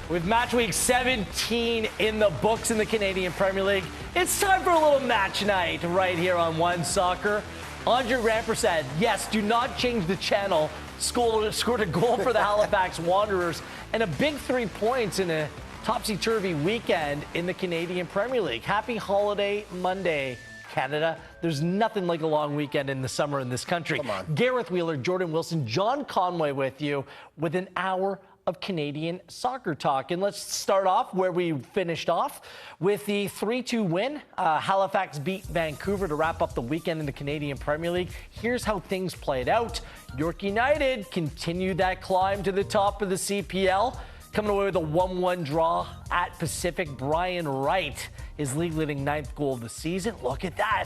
With Matchweek 17 in the books in the Canadian Premier League, it's time for a little match night right here on OneSoccer. Andre Ramper said, yes, do not change the channel. Scored a goal for the Halifax Wanderers and a big 3 points in a topsy-turvy weekend in the Canadian Premier League. Happy Holiday Monday, Canada. There's nothing like a long weekend in the summer in this country. Come on. Gareth Wheeler, Jordan Wilson, Jon Conway with you with an hour of Canadian soccer talk. And let's start off where we finished off with the 3-2 win. Halifax beat Vancouver to wrap up the weekend in the Canadian Premier League. Here's how things played out. York United continued that climb to the top of the CPL, coming away with a 1-1 draw at Pacific. Brian Wright, his league-leading 9th goal of the season. Look at that.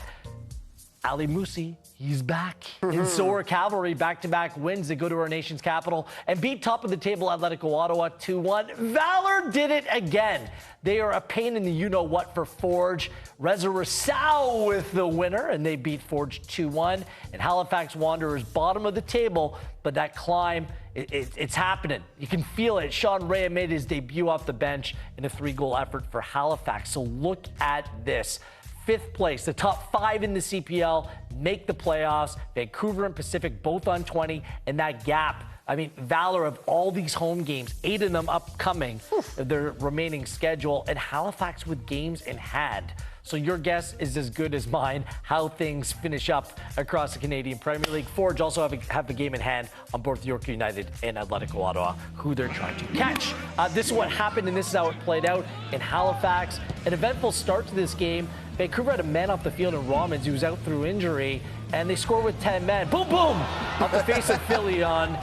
Ali Musi, he's back. And so are Cavalry, back-to-back wins. They go to our nation's capital and beat top-of-the-table Atletico Ottawa 2-1. Valor did it again. They are a pain in the you-know-what for Forge. Reza Rousseau with the winner, and they beat Forge 2-1. And Halifax Wanderers bottom of the table, but that climb, it's happening. You can feel it. Sean Rea made his debut off the bench in a 3-goal effort for Halifax. So look at this. 5th place, the top 5 in the CPL make the playoffs. Vancouver and Pacific both on 20, and that gap. I mean, Valor of all these home games, 8 of them upcoming, their remaining schedule, and Halifax with games in hand. So your guess is as good as mine how things finish up across the Canadian Premier League. Forge also have the game in hand on both York United and Atletico Ottawa, who they're trying to catch. This is what happened, and this is how it played out in Halifax. An eventful start to this game. Vancouver had a man off the field in Romans who was out through injury, and they scored with 10 men. Boom, boom! Off the face of Philly and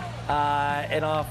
off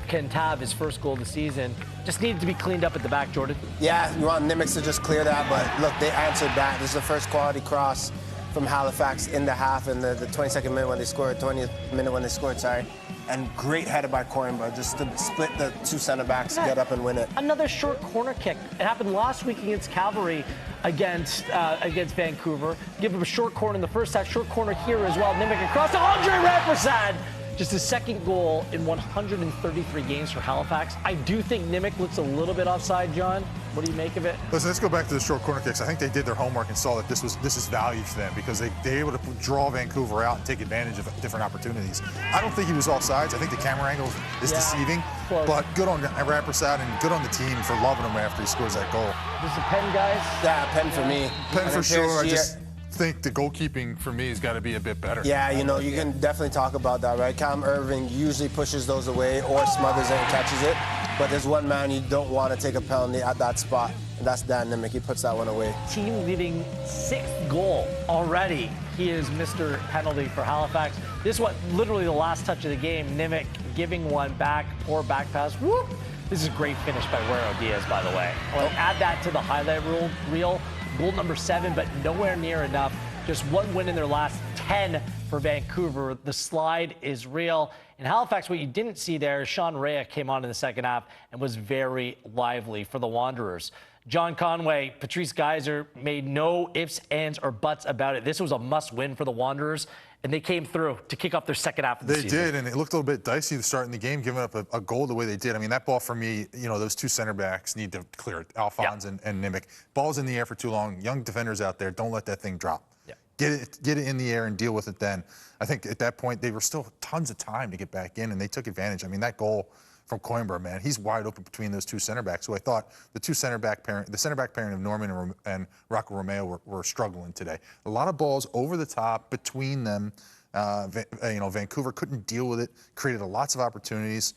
Kentab, his first goal of the season. Just needed to be cleaned up at the back, Jordan. Yeah, you want Nimics to just clear that, but look, they answered back. This is the first quality cross from Halifax in the half, in the 22nd minute when they scored, 20th minute when they scored, sorry. And great header by Coimbra, just to split the 2 center backs to get up and win it. Another short corner kick. It happened last week against Cavalry against Vancouver. Give him a short corner in the first half, short corner here as well. Nimick across to Andre Rampersad. Just his 2nd goal in 133 games for Halifax. I do think Nimick looks a little bit offside, John. What do you make of it? Listen, let's go back to the short corner kicks. I think they did their homework and saw that this is value to them because they were able to draw Vancouver out and take advantage of different opportunities. I don't think he was offsides. I think the camera angle is deceiving. Close. But good on Rampersad and good on the team for loving him after he scores that goal. This is a pen, guys? Yeah, pen for me. Pen for sure. I just think the goalkeeping for me has got to be a bit better. Yeah, you know, you can definitely talk about that, right? Cam Irving usually pushes those away or smothers it and catches it. But there's one man you don't want to take a penalty at that spot, and that's Dan Nimick. He puts that one away. Team leading 6th goal already. He is Mr. Penalty for Halifax. This is literally the last touch of the game. Nimick giving one back, poor back pass. Whoop! This is a great finish by Guerrero Diaz, by the way. Add that to the highlight reel. Goal number 7, but nowhere near enough. Just 1 win in their last 10 for Vancouver. The slide is real. In Halifax, what you didn't see there is Sean Rea came on in the second half and was very lively for the Wanderers. Jon Conway, Patrice Geyser made no ifs, ands, or buts about it. This was a must-win for the Wanderers, and they came through to kick off their second half of the season. They did, and it looked a little bit dicey to start in the game, giving up a goal the way they did. I mean, that ball for me, you know, those 2 center backs need to clear it, Alphonse and Nimick. Ball's in the air for too long. Young defenders out there, don't let that thing drop. Yeah. Get it in the air and deal with it then. I think at that point, they were still tons of time to get back in, and they took advantage. I mean, that goal from Coimbra, man, he's wide open between those 2 center backs. So I thought the center back pairing of Norman and Rocco Romeo were struggling today. A lot of balls over the top between them. Vancouver couldn't deal with it, created lots of opportunities.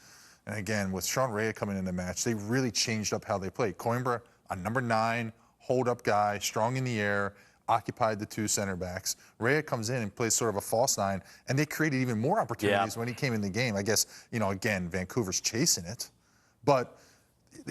And again, with Sean Rea coming in the match, they really changed up how they played. Coimbra, a number 9, hold-up guy, strong in the air, occupied the 2 center backs. Rea comes in and plays sort of a false 9, and they created even more opportunities when he came in the game. I guess, you know, again, Vancouver's chasing it, but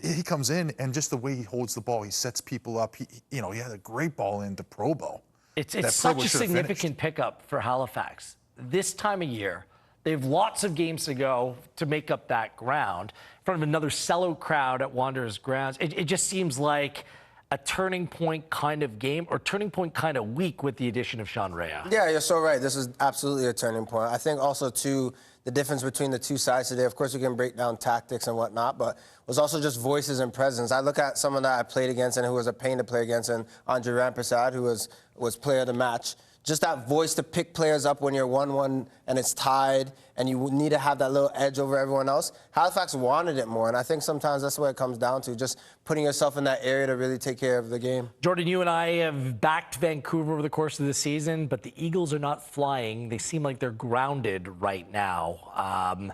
he comes in and just the way he holds the ball, he sets people up. He had a great ball into Probo. It's such a significant pickup for Halifax. This time of year, they have lots of games to go to make up that ground in front of another sellout crowd at Wanderers grounds. It just seems like a turning point kind of game or turning point kind of week with the addition of Sean Rea. Yeah, you're so right. This is absolutely a turning point. I think also, too, the difference between the two sides today. Of course, we can break down tactics and whatnot, but it was also just voices and presence. I look at someone that I played against and who was a pain to play against, and Andre Rampersad, who was player of the match. Just that voice to pick players up when you're 1-1 and it's tied and you need to have that little edge over everyone else. Halifax wanted it more, and I think sometimes that's what it comes down to, just putting yourself in that area to really take care of the game. Jordan, you and I have backed Vancouver over the course of the season, but the Eagles are not flying. They seem like they're grounded right now.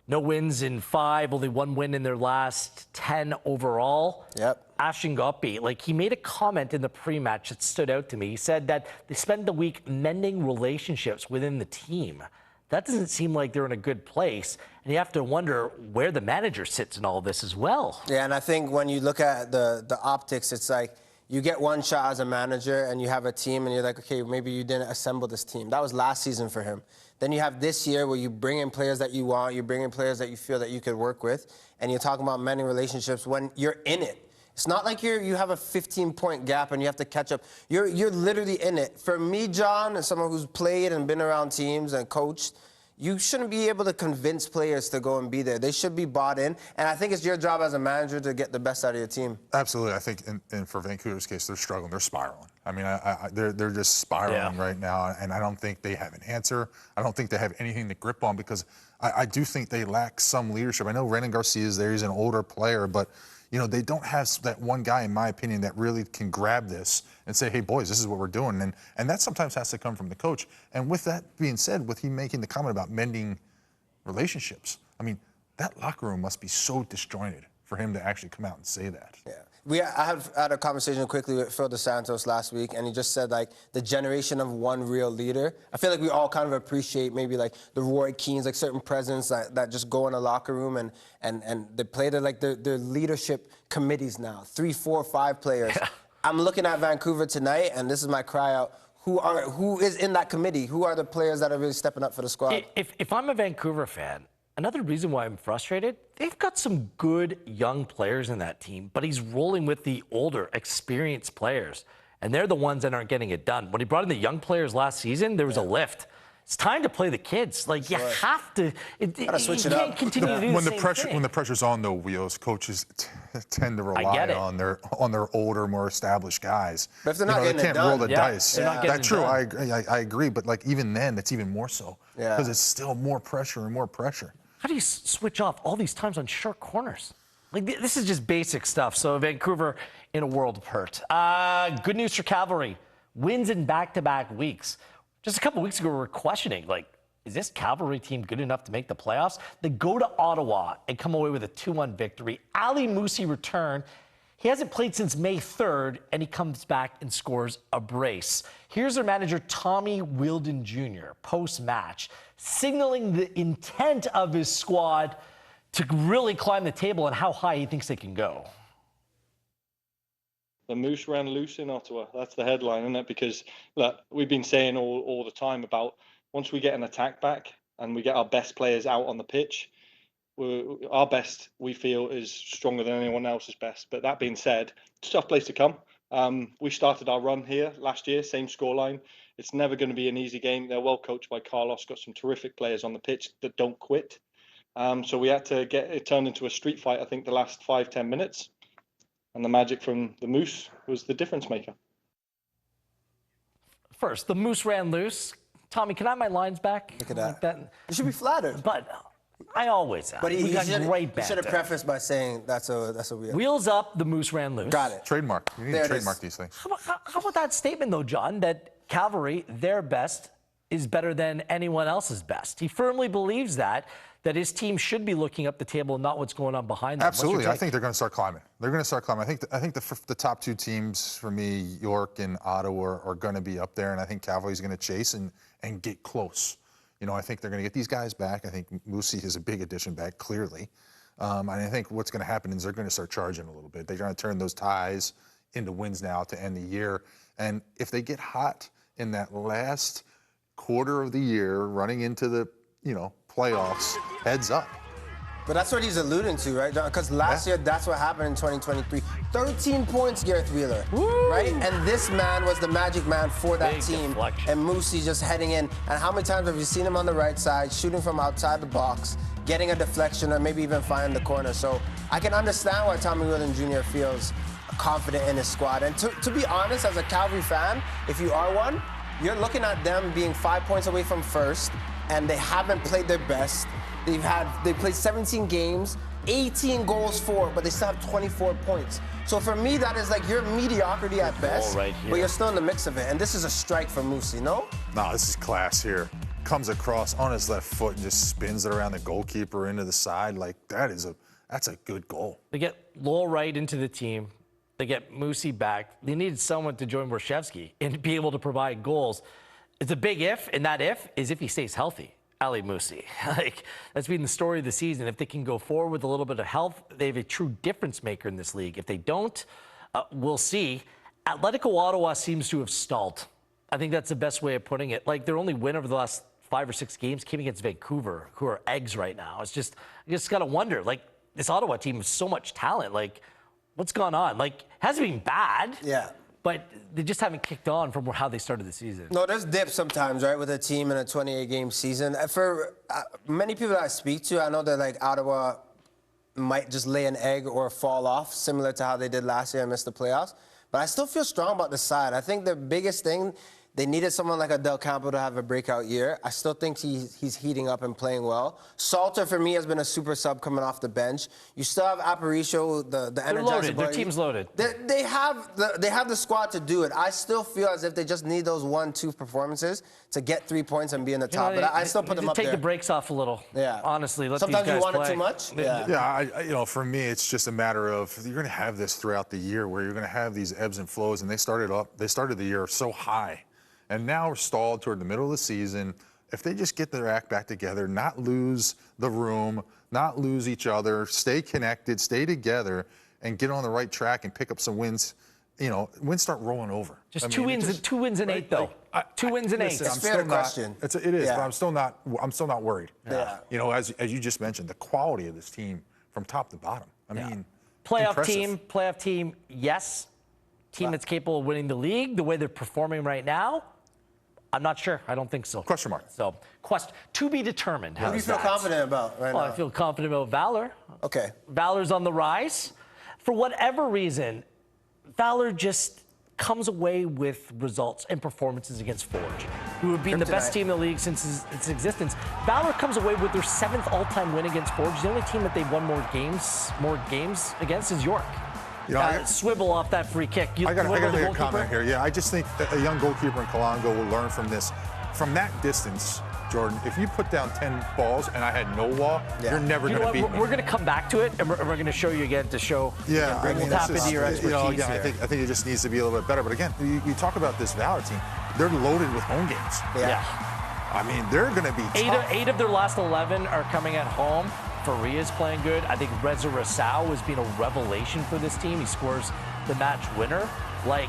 No wins in 5, only 1 win in their last 10 overall. Yep. Ashton Gopi, he made a comment in the pre-match that stood out to me. He said that they spent the week mending relationships within the team. That doesn't seem like they're in a good place. And you have to wonder where the manager sits in all this as well. Yeah, and I think when you look at the optics, it's like you get one shot as a manager and you have a team and you're like, okay, maybe you didn't assemble this team. That was last season for him. Then you have this year where you bring in players that you want, you bring in players that you feel that you could work with, and you're talking about mending relationships when you're in it. It's not like you have a 15-point gap and you have to catch up. You're literally in it. For me, John, as someone who's played and been around teams and coached, you shouldn't be able to convince players to go and be there. They should be bought in. And I think it's your job as a manager to get the best out of your team. Absolutely. I think in for Vancouver's case, they're struggling. They're spiraling. I mean, they're just spiraling right now, and I don't think they have an answer. I don't think they have anything to grip on because I do think they lack some leadership. I know Renan Garcia is there. He's an older player, but they don't have that one guy, in my opinion, that really can grab this and say, hey, boys, this is what we're doing. And that sometimes has to come from the coach. And with that being said, with him making the comment about mending relationships, I mean, that locker room must be so disjointed for him to actually come out and say that. Yeah. I have had a conversation quickly with Phil DeSantos last week, and he just said, the generation of one real leader. I feel like we all kind of appreciate maybe, the Roy Keanes, certain presence that just go in the locker room, and they play their leadership committees now, 3, 4, 5 players. Yeah. I'm looking at Vancouver tonight, and this is my cry out. Who is in that committee? Who are the players that are really stepping up for the squad? If I'm a Vancouver fan, another reason why I'm frustrated, they've got some good young players in that team, but he's rolling with the older, experienced players, and they're the ones that aren't getting it done. When he brought in the young players last season, there was a lift. It's time to play the kids. You have to. Gotta switch it up. You can't continue to do when the the same pressure thing. When the pressure's on, though, Wheels, coaches tend to rely on their older, more established guys. But if they're not getting they can't it done, roll the dice. They're not getting That's true. done. I agree. But even then, it's even more so because it's still more pressure and more pressure. How do you switch off all these times on short corners? This is just basic stuff. So Vancouver in a world of hurt. Good news for Cavalry. Wins in back-to-back weeks. Just a couple weeks ago, we were questioning, is this Cavalry team good enough to make the playoffs? They go to Ottawa and come away with a 2-1 victory. Ali Musi returned. He hasn't played since May 3rd, and he comes back and scores a brace. Here's their manager, Tommy Wilden Jr., post-match, signaling the intent of his squad to really climb the table and how high he thinks they can go. The Moose ran loose in Ottawa. That's the headline, isn't it? Because look, we've been saying all the time about once we get an attack back and we get our best players out on the pitch, our best, we feel, is stronger than anyone else's best. But that being said, it's a tough place to come. We started our run here last year, same scoreline. It's never going to be an easy game. They're well coached by Carlos, got some terrific players on the pitch that don't quit. So we had to get it turned into a street fight, I think, the last 5-10 minutes. And the magic from the Moose was the difference maker. First, the Moose ran loose. Tommy, can I have my lines back? Look at that. You should be flattered. But I always am. But he got great should have prefaced by saying that's what we are. Wheels up, the Moose ran loose. Got it. Trademark. You need to trademark these things. How about that statement, though, John, that Cavalry, their best, is better than anyone else's best? He firmly believes that his team should be looking up the table and not what's going on behind them. Absolutely. I think they're going to start climbing. They're going to start climbing. I think the top 2 teams for me, York and Ottawa, are going to be up there, and I think Cavalry's going to chase and get close. I think they're going to get these guys back. I think Musi is a big addition back, clearly. And I think what's going to happen is they're going to start charging a little bit. They're going to turn those ties into wins now to end the year. And if they get hot in that last quarter of the year, running into the, playoffs, heads up. But that's what he's alluding to, right, John? Because last year, that's what happened in 2023. 13 points, Gareth Wheeler, right? And this man was the magic man for that team. Deflection. And Moosey just heading in. And how many times have you seen him on the right side, shooting from outside the box, getting a deflection, or maybe even finding the corner? So I can understand why Tommy Wheeler Jr. feels confident in his squad. And to be honest, as a Calgary fan, if you are one, you're looking at them being 5 points away from first, and they haven't played their best. They played 17 games, 18 goals for, but they still have 24 points. So for me, that is like your mediocrity at best, right but you're still in the mix of it. And this is a strike for Moosey, no? No, this is class here. Comes across on his left foot and just spins it around the goalkeeper into the side. Like, that's a good goal. They get Lowell Wright into the team. They get Moosey back. They needed someone to join Borshevsky and be able to provide goals. It's a big if, and that if is if he stays healthy. Ali Moosey. Like, that's been the story of the season. If they can go forward with a little bit of health, they have a true difference maker in this league. If they don't, we'll see. Atletico Ottawa seems to have stalled. I think that's the best way of putting it. Like, their only win over the last 5 or 6 games came against Vancouver, who are eggs right now. It's just, you just got to wonder, like, this Ottawa team has so much talent. Like, what's gone on? Like, it hasn't been bad. Yeah. But they just haven't kicked on from how they started the season. No, there's dips sometimes, right, with a team in a 28-game season. For many people that I speak to, I know that, like, Ottawa might just lay an egg or fall off, similar to how they did last year and missed the playoffs. But I still feel strong about the side. I think the biggest thing, they needed someone like a Del Campo to have a breakout year. I still think he's heating up and playing well. Salter, for me, has been a super sub coming off the bench. You still have Aparicio, the They're energizer loaded. Their bunny. team's loaded. They have the squad to do it. I still feel as if they just need those 1-2 performances to get 3 points and be in the top. But I still put them up there. Take the brakes off a little. Yeah. Honestly, let Sometimes these guys you want play. it too much. Yeah. Yeah, for me, it's just a matter of you're going to have this throughout the year where you're going to have these ebbs and flows, and they started the year so high, and now we're stalled toward the middle of the season. If they just get their act back together, not lose the room, not lose each other, stay connected, stay together, and get on the right track and pick up some wins, wins start rolling over. Just two wins in 8, though. 2 wins in 8. Listen, It's fair question. It is, Yeah. but I'm still not worried. Yeah. As you just mentioned, the quality of this team from top to bottom. I mean, Playoff team, yes. Team that's capable of winning the league, the way they're performing right now, I'm not sure. I don't think so. Question mark. So, to be determined. What do you feel confident about right now? I feel confident about Valor. Okay. Valor's on the rise. For whatever reason, Valor just comes away with results and performances against Forge, who have been the best team in the league since its existence. Valor comes away with their 7th all-time win against Forge. The only team that they've won more games against is York. Swivel off that free kick. I got to make a comment here. Yeah, I just think a young goalkeeper in Kalango will learn from this. From that distance, Jordan, if you put down 10 balls and I had no wall, you're never going to beat me. We're going to come back to it, and we're going to show you again to show. Yeah, we'll tap into your expertise again, here. I think it just needs to be a little bit better. But again, you talk about this Valor team. They're loaded with home games. Yeah. I mean, they're going to be tough. 8 of their last 11 are coming at home. Faria's playing good. I think Reza Rassau has been a revelation for this team. He scores the match winner. Like,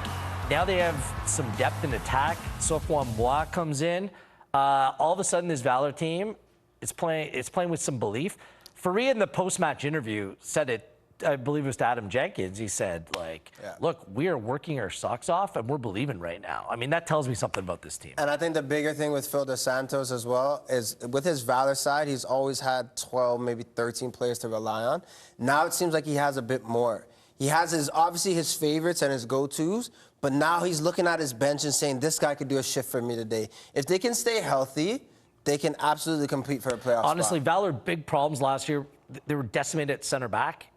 now they have some depth in attack. Sofwan Bois comes in. All of a sudden, this Valor team is playing with some belief. Faria, in the post-match interview, said it, I believe it was to Adam Jenkins. He said, look, we are working our socks off, and we're believing right now. I mean, that tells me something about this team. And I think the bigger thing with Phil Dos Santos as well is with his Valor side, he's always had 12, maybe 13 players to rely on. Now it seems like he has a bit more. He has obviously his favorites and his go-tos, but now he's looking at his bench and saying, this guy could do a shift for me today. If they can stay healthy, they can absolutely compete for a playoff Honestly, spot. Valor, big problems last year. They were decimated at center back.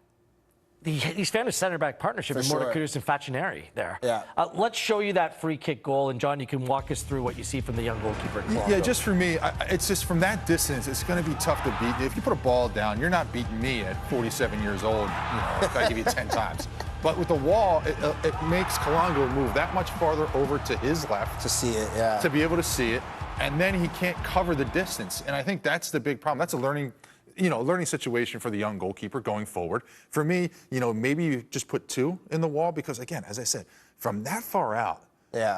He's found a center-back partnership with Morticudis and Facineri there. Yeah. Let's show you that free kick goal, and John, you can walk us through what you see from the young goalkeeper. Yeah, just for me, it's just from that distance, it's going to be tough to beat. If you put a ball down, you're not beating me at 47 years old, if I give you 10 times. But with the wall, it makes Kalango move that much farther over to his left. To see it, yeah. To be able to see it. And then he can't cover the distance. And I think that's the big problem. That's a learning situation for the young goalkeeper going forward. For me, maybe you just put 2 in the wall because, again, as I said, from that far out,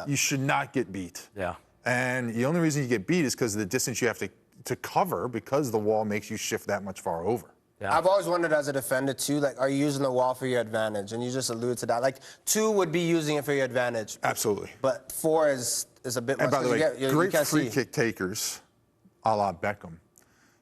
you should not get beat. Yeah. And the only reason you get beat is because of the distance you have to cover because the wall makes you shift that much far over. Yeah. I've always wondered as a defender too, like, are you using the wall for your advantage? And you just alluded to that. Like, 2 would be using it for your advantage. Absolutely. But 4 is a bit much. And by the way, you great can't free see. kick takers, a la Beckham.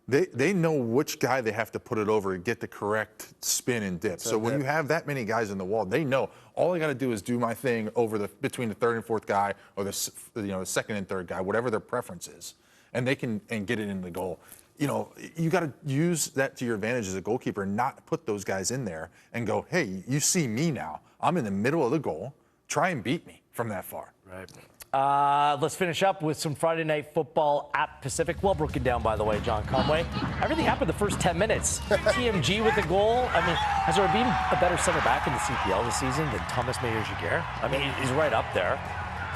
They know which guy they have to put it over and get the correct spin and dip. So when you have that many guys in the wall, they know all I got to do is do my thing over between the 3rd and 4th guy or the 2nd and 3rd guy, whatever their preference is, and they can get it in the goal. You got to use that to your advantage as a goalkeeper, not put those guys in there and go, hey, you see me now. I'm in the middle of the goal. Try and beat me from that far. Right. Let's finish up with some Friday Night Football at Pacific. Well broken down, by the way, Jon Conway. Everything happened the first 10 minutes. TMG with the goal. I mean, has there been a better center back in the CPL this season than Thomas Meyer-Jaguar? I mean, he's right up there.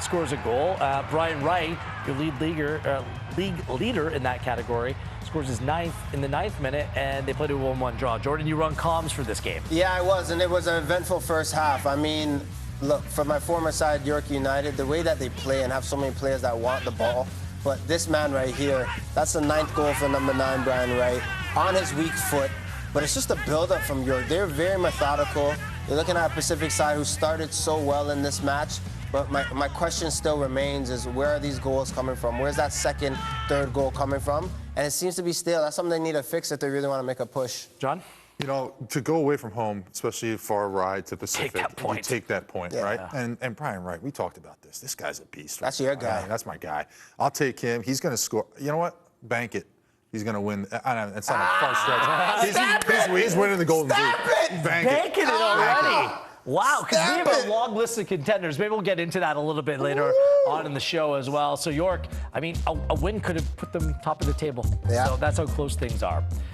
Scores a goal. Brian Wright, your league leader in that category, scores his 9th in the 9th minute, and they played a 1-1 draw. Jordan, you run comms for this game. Yeah, I was, and it was an eventful first half. I mean, look, for my former side, York United, the way that they play and have so many players that want the ball, but this man right here, that's the 9th goal for number 9, Brian Wright, on his weak foot. But it's just a build-up from York. They're very methodical. You're looking at a Pacific side who started so well in this match. But my question still remains is, where are these goals coming from? Where's that 2nd, 3rd goal coming from? And it seems to be stale. That's something they need to fix if they really want to make a push. John? To go away from home, especially a far ride to Pacific, you take that point, Yeah. right? And Brian Wright, we talked about this. This guy's a beast. That's your guy. I mean, that's my guy. I'll take him. He's going to score. You know what? Bank it. He's going to win. It's not a far stretch. He's winning the Golden Boot. Banking it already. Wow, because we have a long list of contenders. Maybe we'll get into that a little bit later on in the show as well. So York, I mean, a win could have put them top of the table. Yeah. So that's how close things are.